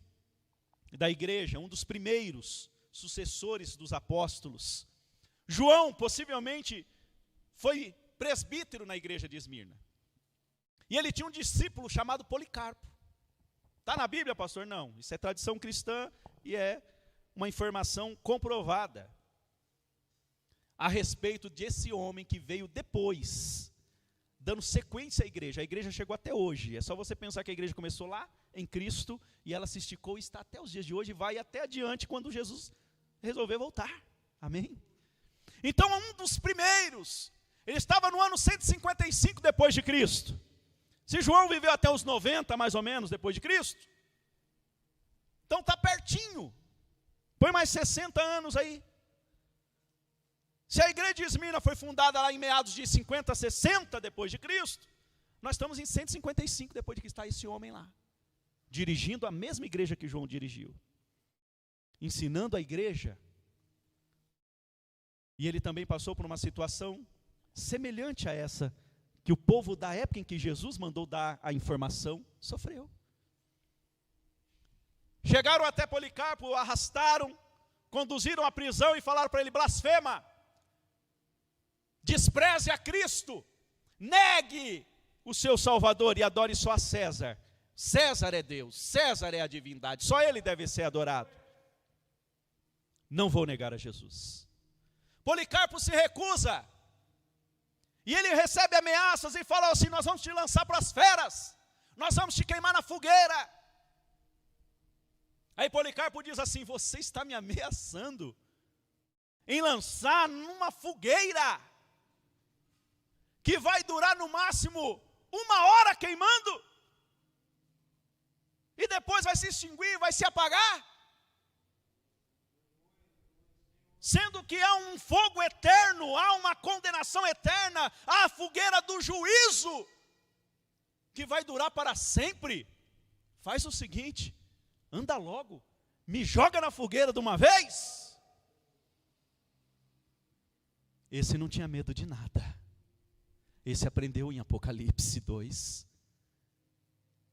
da igreja, um dos primeiros sucessores dos apóstolos. João, possivelmente, foi presbítero na igreja de Esmirna. E ele tinha um discípulo chamado Policarpo. Está na Bíblia, pastor? Não. Isso é tradição cristã e é uma informação comprovada a respeito desse homem que veio depois, dando sequência à igreja. A igreja chegou até hoje. É só você pensar que a igreja começou lá em Cristo e ela se esticou e está até os dias de hoje e vai até adiante quando Jesus resolver voltar. Amém? Então, um dos primeiros, ele estava no ano 155 depois de Cristo. Se João viveu até os 90, mais ou menos, depois de Cristo, então está pertinho. Põe mais 60 anos aí. Se a igreja de Esmirna foi fundada lá em meados de 50, 60 depois de Cristo, nós estamos em 155 depois de que está esse homem lá, dirigindo a mesma igreja que João dirigiu, ensinando a igreja. E ele também passou por uma situação semelhante a essa que o povo da época em que Jesus mandou dar a informação sofreu. Chegaram até Policarpo, o arrastaram, conduziram à prisão e falaram para ele: blasfema, despreze a Cristo, negue o seu Salvador e adore só a César. César é Deus, César é a divindade, só ele deve ser adorado. Não vou negar a Jesus. Policarpo se recusa, e ele recebe ameaças e fala assim: nós vamos te lançar para as feras, nós vamos te queimar na fogueira. Aí Policarpo diz assim: você está me ameaçando em lançar numa fogueira que vai durar no máximo 1 hora queimando, e depois vai se extinguir, vai se apagar? Sendo que há um fogo eterno, há uma condenação eterna, há a fogueira do juízo, que vai durar para sempre. Faz o seguinte, anda logo, me joga na fogueira de uma vez. Esse não tinha medo de nada. Esse aprendeu em Apocalipse 2.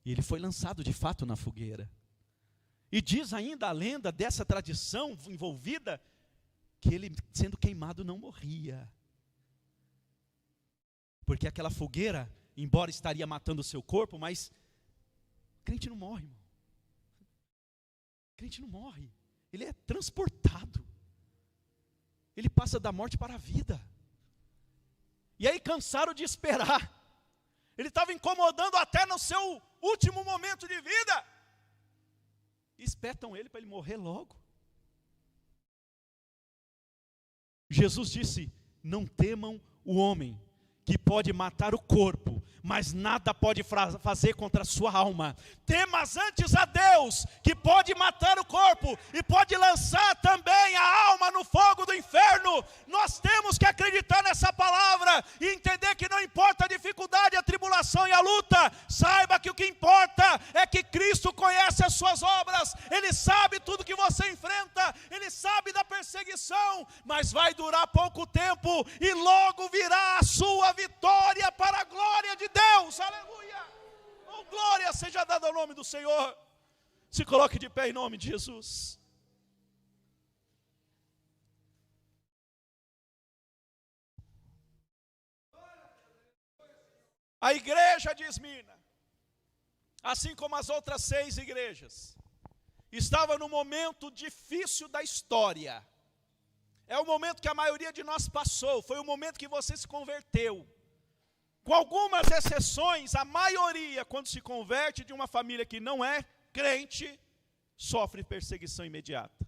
E ele foi lançado de fato na fogueira. E diz ainda a lenda dessa tradição envolvida, que ele sendo queimado não morria. Porque aquela fogueira, embora estaria matando o seu corpo, mas crente não morre, irmão. Crente não morre. Ele é transportado. Ele passa da morte para a vida. E aí cansaram de esperar. Ele estava incomodando até no seu último momento de vida. Espetam ele para ele morrer logo. Jesus disse: não temam o homem, que pode matar o corpo, mas nada pode fazer contra a sua alma. Temas antes a Deus, que pode matar o corpo e pode lançar também a alma no fogo do inferno. Nós temos que acreditar nessa palavra e entender que não importa a dificuldade, a tribulação e a luta. Saiba que o que importa é que Cristo conhece as suas obras. Ele sabe tudo que você enfrenta, Ele sabe da perseguição, mas vai durar pouco tempo e logo virá a sua vitória para a glória de Deus. Aleluia! Oh, glória seja dada ao nome do Senhor. Se coloque de pé em nome de Jesus. A igreja de Esmirna, assim como as outras 6 igrejas, estava no momento difícil da história. É o momento que a maioria de nós passou. Foi o momento que você se converteu. Com algumas exceções, a maioria, quando se converte de uma família que não é crente, sofre perseguição imediata.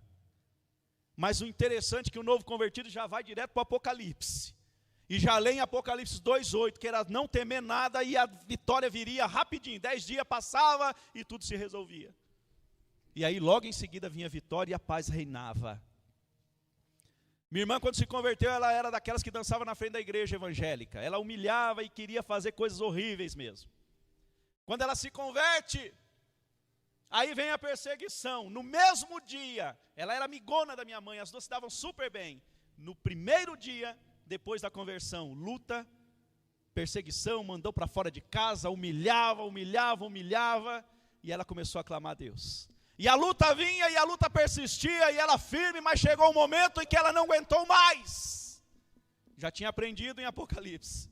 Mas o interessante é que o novo convertido já vai direto para o Apocalipse. E já lê em Apocalipse 2:8, que era não temer nada e a vitória viria rapidinho. 10 dias passava e tudo se resolvia. E aí logo em seguida vinha a vitória e a paz reinava. Minha irmã, quando se converteu, ela era daquelas que dançava na frente da igreja evangélica. Ela humilhava e queria fazer coisas horríveis mesmo. Quando ela se converte, aí vem a perseguição. No mesmo dia, ela era amigona da minha mãe, as duas se davam super bem. No primeiro dia, depois da conversão, luta, perseguição, mandou para fora de casa, humilhava, e ela começou a clamar a Deus. E a luta vinha, e a luta persistia, e ela firme, mas chegou um momento em que ela não aguentou mais. Já tinha aprendido em Apocalipse.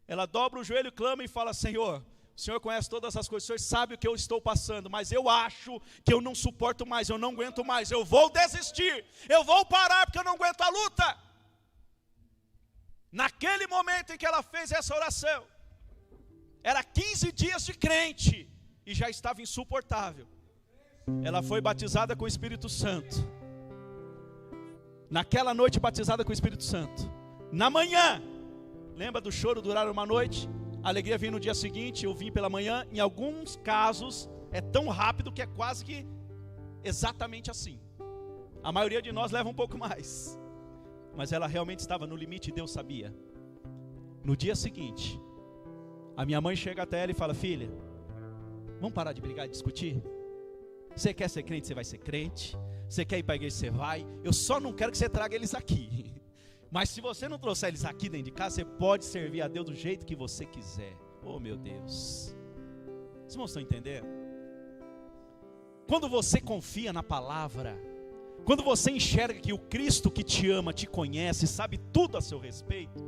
Ela dobra o joelho, clama e fala: Senhor, o Senhor conhece todas as coisas, o Senhor sabe o que eu estou passando, mas eu acho que eu não suporto mais, eu não aguento mais, eu vou desistir, eu vou parar porque eu não aguento a luta. Naquele momento em que ela fez essa oração, era 15 dias de crente, e já estava insuportável. Ela foi batizada com o Espírito Santo. Naquela noite batizada com o Espírito Santo. Na manhã, lembra do choro durar uma noite? A alegria vem no dia seguinte, eu vim pela manhã. Em alguns casos, é tão rápido que é quase que exatamente assim. A maioria de nós leva um pouco mais. Mas ela realmente estava no limite e Deus sabia. No dia seguinte, a minha mãe chega até ela e fala: filha, vamos parar de brigar e discutir? Você quer ser crente, você vai ser crente. Você quer ir para a igreja, você vai. Eu só não quero que você traga eles aqui. Mas se você não trouxer eles aqui dentro de casa, você pode servir a Deus do jeito que você quiser. Oh, meu Deus. Vocês não estão entendendo? Quando você confia na palavra, quando você enxerga que o Cristo que te ama, te conhece, sabe tudo a seu respeito,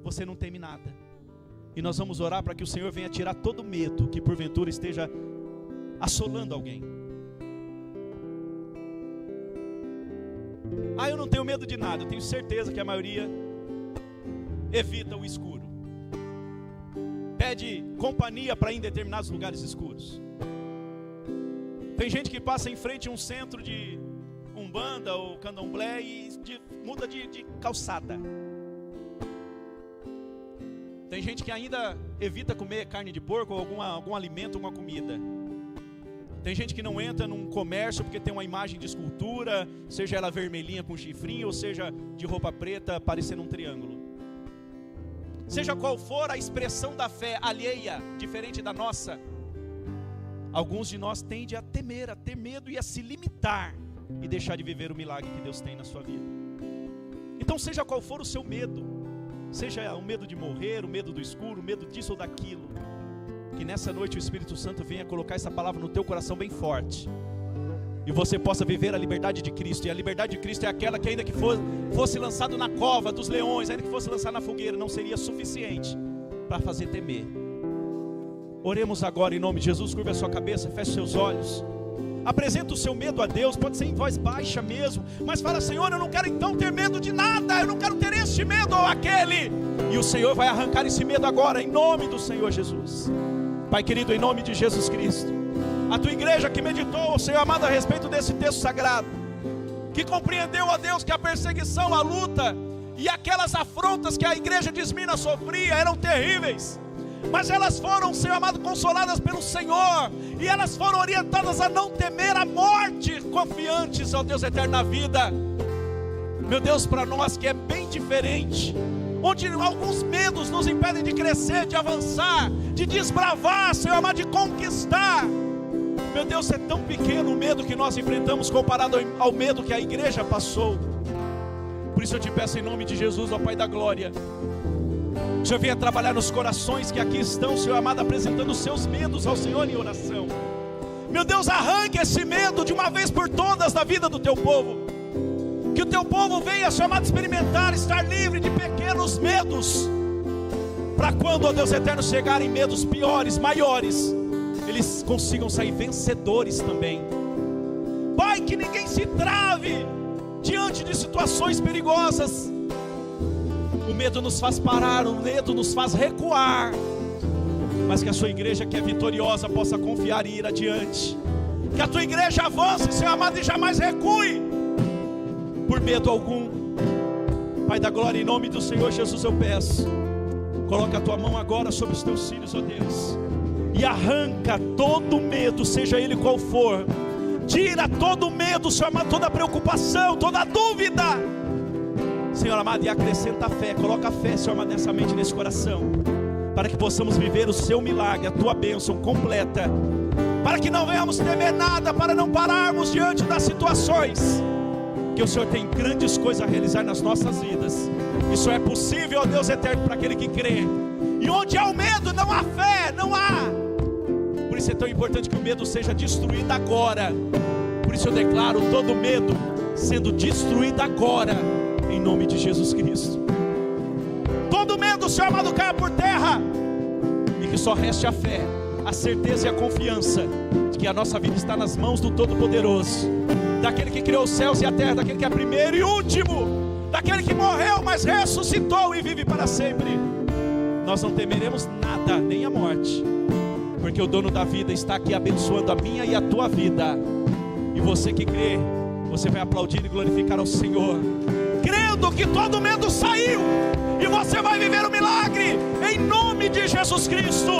você não teme nada. E nós vamos orar para que o Senhor venha tirar todo medo que porventura esteja assolando alguém. Eu não tenho medo de nada. Eu tenho certeza que a maioria evita o escuro. Pede companhia para ir em determinados lugares escuros. Tem gente que passa em frente a um centro de umbanda ou candomblé e muda de calçada. Tem gente que ainda evita comer carne de porco ou algum alimento, alguma comida. Tem gente que não entra num comércio porque tem uma imagem de escultura, seja ela vermelhinha com chifrinho, ou seja de roupa preta parecendo um triângulo. Seja qual for a expressão da fé alheia, diferente da nossa, alguns de nós tendem a temer, a ter medo e a se limitar e deixar de viver o milagre que Deus tem na sua vida. Então seja qual for o seu medo, seja o medo de morrer, o medo do escuro, o medo disso ou daquilo, que nessa noite o Espírito Santo venha colocar essa palavra no teu coração bem forte, e você possa viver a liberdade de Cristo. E a liberdade de Cristo é aquela que ainda que fosse lançado na cova dos leões, ainda que fosse lançado na fogueira, não seria suficiente para fazer temer. Oremos agora em nome de Jesus. Curva a sua cabeça, feche seus olhos. Apresenta o seu medo a Deus, pode ser em voz baixa mesmo, mas fala: Senhor, eu não quero então ter medo de nada, eu não quero ter este medo ou aquele. E o Senhor vai arrancar esse medo agora, em nome do Senhor Jesus. Pai querido, em nome de Jesus Cristo, a tua igreja que meditou, Senhor amado, a respeito desse texto sagrado, que compreendeu, ó Deus, que a perseguição, a luta e aquelas afrontas que a igreja de Esmirna sofria eram terríveis, mas elas foram, Senhor amado, consoladas pelo Senhor, e elas foram orientadas a não temer a morte, confiantes, ó Deus eterno, na vida. Meu Deus, para nós que é bem diferente, onde alguns medos nos impedem de crescer, de avançar, de desbravar, Senhor amado, de conquistar. Meu Deus, é tão pequeno o medo que nós enfrentamos comparado ao medo que a igreja passou. Por isso eu te peço em nome de Jesus, ó Pai da glória, que o Senhor venha trabalhar nos corações que aqui estão, Senhor amado, apresentando os seus medos ao Senhor em oração. Meu Deus, arranque esse medo de uma vez por todas da vida do teu povo. Que o teu povo venha, Senhor amado, experimentar, estar livre de pequenos medos, para quando, ó Deus eterno, chegarem medos piores, maiores, eles consigam sair vencedores também. Pai, que ninguém se trave diante de situações perigosas. O medo nos faz parar, o medo nos faz recuar, mas que a sua igreja que é vitoriosa possa confiar e ir adiante. Que a tua igreja avance, Senhor amado, e jamais recue por medo algum. Pai da glória, em nome do Senhor Jesus eu peço, coloca a tua mão agora sobre os teus filhos, ó Deus, e arranca todo medo, seja ele qual for. Tira todo medo, Senhor amado, toda preocupação, toda dúvida, Senhor amado, e acrescenta a fé. Coloca a fé, Senhor amado, nessa mente, nesse coração, para que possamos viver o seu milagre, a tua bênção completa, para que não venhamos temer nada, para não pararmos diante das situações, que o Senhor tem grandes coisas a realizar nas nossas vidas. Isso é possível, ó Deus eterno, para aquele que crê. E onde há o medo, não há fé, não há. Por isso é tão importante que o medo seja destruído agora. Por isso eu declaro todo medo sendo destruído agora, em nome de Jesus Cristo. Todo medo, Senhor amado, caia por terra, e que só reste a fé, a certeza e a confiança de que a nossa vida está nas mãos do Todo-Poderoso, daquele que criou os céus e a terra, daquele que é primeiro e último, daquele que morreu, mas ressuscitou e vive para sempre. Nós não temeremos nada, nem a morte, porque o dono da vida está aqui abençoando a minha e a tua vida. E você que crê, você vai aplaudir e glorificar ao Senhor, crendo que todo medo saiu, e você vai viver o milagre, em nome de Jesus Cristo.